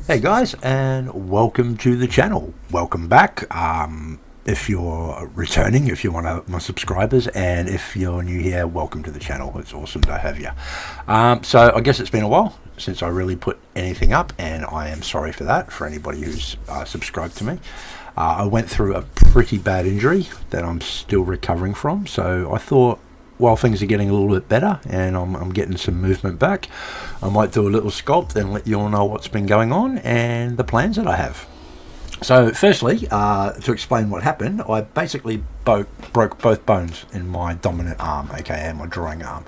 Hey guys, and welcome to the channel. Welcome back. If you're returning, if you're one of my subscribers, and if you're new here, welcome to the channel. It's awesome to have you. So I guess it's been a while since I really put anything up, and I am sorry for that, for anybody who's subscribed to me. I went through a pretty bad injury that I'm still recovering from, so I thought while things are getting a little bit better and I'm getting some movement back, I might do a little sculpt and let you all know what's been going on and the plans that I have. So firstly, to explain what happened, I basically broke both bones in my dominant arm, aka my drawing arm,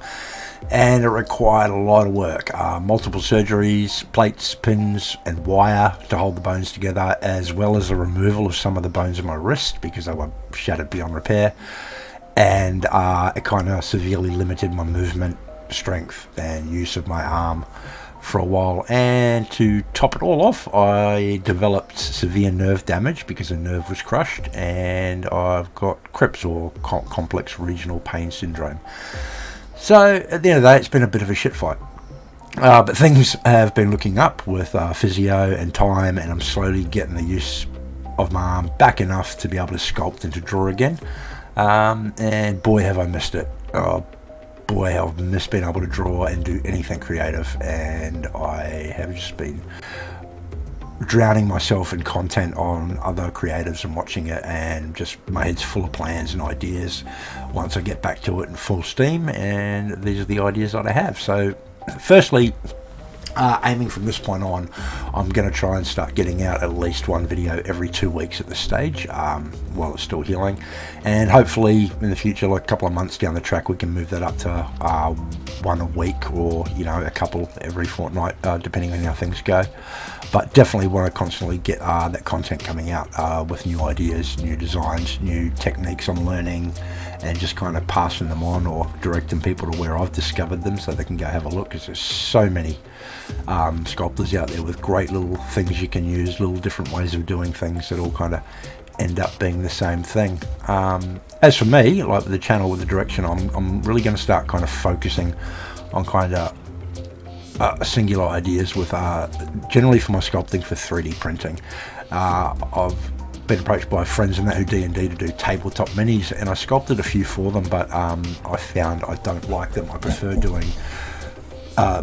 and it required a lot of work, multiple surgeries, plates, pins and wire to hold the bones together, as well as the removal of some of the bones in my wrist because they were shattered beyond repair. And it kind of severely limited my movement, strength and use of my arm for a while. And to top it all off, I developed severe nerve damage because a nerve was crushed, and I've got CREPS, or complex regional pain syndrome. So at the end of the day, it's been a bit of a shit fight. But things have been looking up with physio and time, and I'm slowly getting the use of my arm back enough to be able to sculpt and to draw again. And boy have I missed it. Oh boy, have I missed being able to draw and do anything creative, and I have just been drowning myself in content on other creatives and watching it, and just my head's full of plans and ideas once I get back to it in full steam, and these are the ideas that I have. So firstly, aiming from this point on, I'm going to try and start getting out at least one video every 2 weeks at this stage, while it's still healing, and hopefully in the future, like a couple of months down the track, we can move that up to one a week, or a couple every fortnight, depending on how things go. But definitely want to constantly get that content coming out with new ideas, new designs, new techniques I'm learning, and just kind of passing them on or directing people to where I've discovered them so they can go have a look, because there's so many sculptors out there with great little things you can use, little different ways of doing things that all kind of end up being the same thing. As for me, like the channel, with the direction, I'm really going to start kind of focusing on kind of singular ideas with generally for my sculpting for 3D printing. I've been approached by friends and that who D&D to do tabletop minis, and I sculpted a few for them, but I found I don't like them. I prefer doing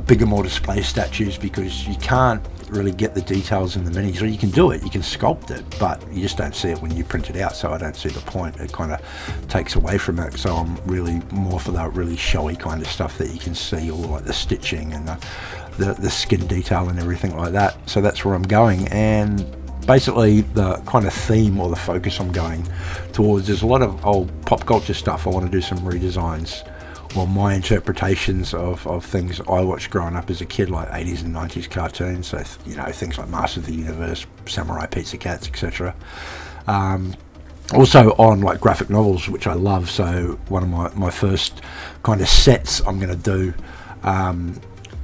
bigger, more display statues, because you can't really get the details in the minis, or you can do it, you can sculpt it, but you just don't see it when you print it out, so I don't see the point. It kind of takes away from it, so I'm really more for that really showy kind of stuff that you can see, all like the stitching and the skin detail and everything like that. So that's where I'm going, and basically the kind of theme or the focus I'm going towards is a lot of old pop culture stuff. I want to do some redesigns, or my interpretations of things I watched growing up as a kid, like 80s and 90s cartoons, so things like Master of the Universe, Samurai Pizza Cats, etc. Also on like graphic novels, which I love, so one of my first kind of sets I'm going to do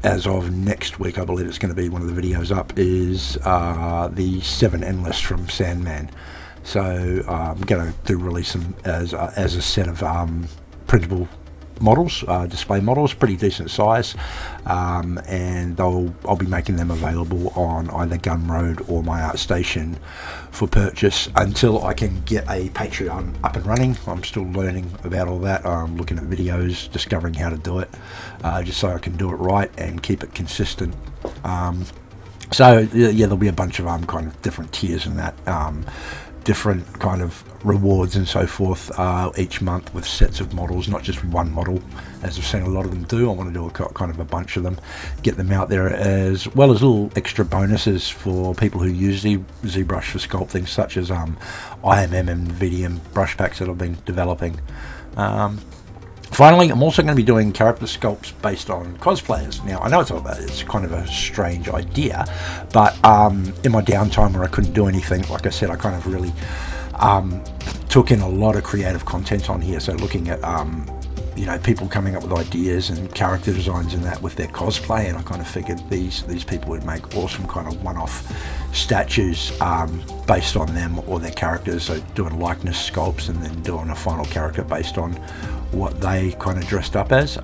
as of next week, I believe it's going to be one of the videos up, is the 7 Endless from Sandman. So I'm going to release them as a set of printable models, display models, pretty decent size, and I'll be making them available on either Gumroad or my ArtStation for purchase until I can get a Patreon up and running. I'm still learning about all that. I'm looking at videos, discovering how to do it, just so I can do it right and keep it consistent. So yeah, there'll be a bunch of kind of different tiers in that, different kind of rewards and so forth each month, with sets of models, not just one model as I've seen a lot of them do. I want to do kind of a bunch of them, get them out there, as well as little extra bonuses for people who use Zbrush for sculpting, such as IMM and VDM brush packs that I've been developing. Finally, I'm also going to be doing character sculpts based on cosplayers. Now, I know it's kind of a strange idea, but in my downtime where I couldn't do anything, like I said, I kind of really took in a lot of creative content on here. So looking at people coming up with ideas and character designs and that with their cosplay, and I kind of figured these people would make awesome kind of one-off statues based on them or their characters. So doing likeness sculpts and then doing a final character based on what they kind of dressed up as.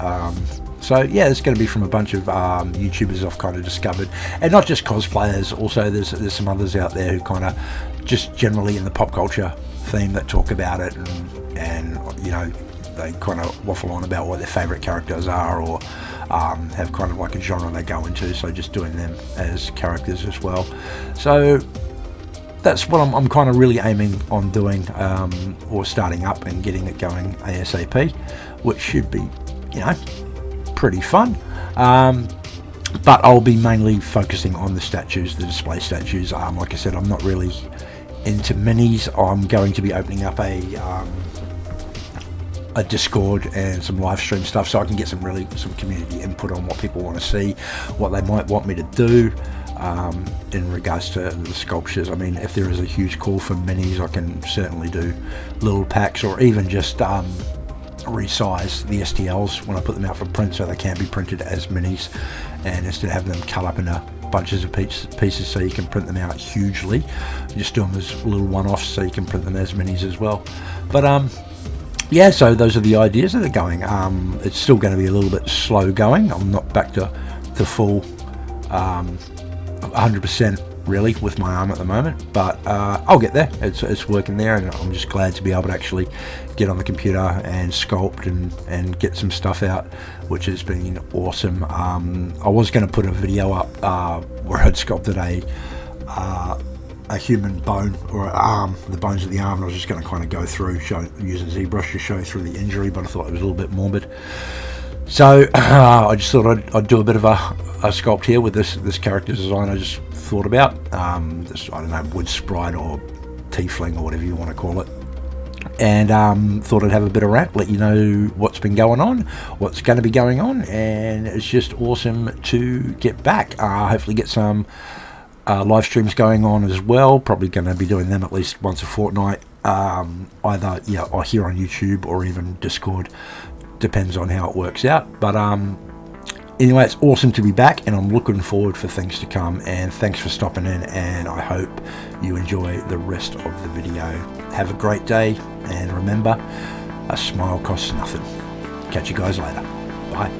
So yeah, it's going to be from a bunch of YouTubers I've kind of discovered, and not just cosplayers. Also, there's some others out there who kind of just generally in the pop culture theme that talk about it, and you know, they kind of waffle on about what their favorite characters are, or have kind of like a genre they go into. So just doing them as characters as well. So that's what I'm kind of really aiming on doing, or starting up and getting it going ASAP, which should be, you know, pretty fun. But I'll be mainly focusing on the statues, the display statues. Like I said, I'm not really into minis. I'm going to be opening up a Discord and some live stream stuff, so I can get some community input on what people want to see, what they might want me to do in regards to the sculptures. I mean, if there is a huge call for minis, I can certainly do little packs, or even just resize the STLs when I put them out for print, so they can be printed as minis, and instead of having them cut up into bunches of pieces so you can print them out hugely, just do them as little one-offs so you can print them as minis as well. But yeah, so those are the ideas that are going. It's still going to be a little bit slow going. I'm not back to full 100% really with my arm at the moment, but I'll get there. It's working there, and I'm just glad to be able to actually get on the computer and sculpt and get some stuff out, which has been awesome. I was going to put a video up where I'd sculpted a human bone, or an arm, the bones of the arm, and I was just going to kind of go through using ZBrush to show through the injury, but I thought it was a little bit morbid. So I just thought I'd do a bit of a sculpt here with this character design I just thought about. This, I don't know, wood sprite or tiefling or whatever you want to call it. And thought I'd have a bit of rant, let you know what's been going on, what's going to be going on, and it's just awesome to get back. Hopefully get some live streams going on as well. Probably going to be doing them at least once a fortnight, either or here on YouTube or even Discord. Depends on how it works out. But anyway, it's awesome to be back, and I'm looking forward for things to come. And thanks for stopping in, and I hope you enjoy the rest of the video. Have a great day, and remember, a smile costs nothing. Catch you guys later. Bye.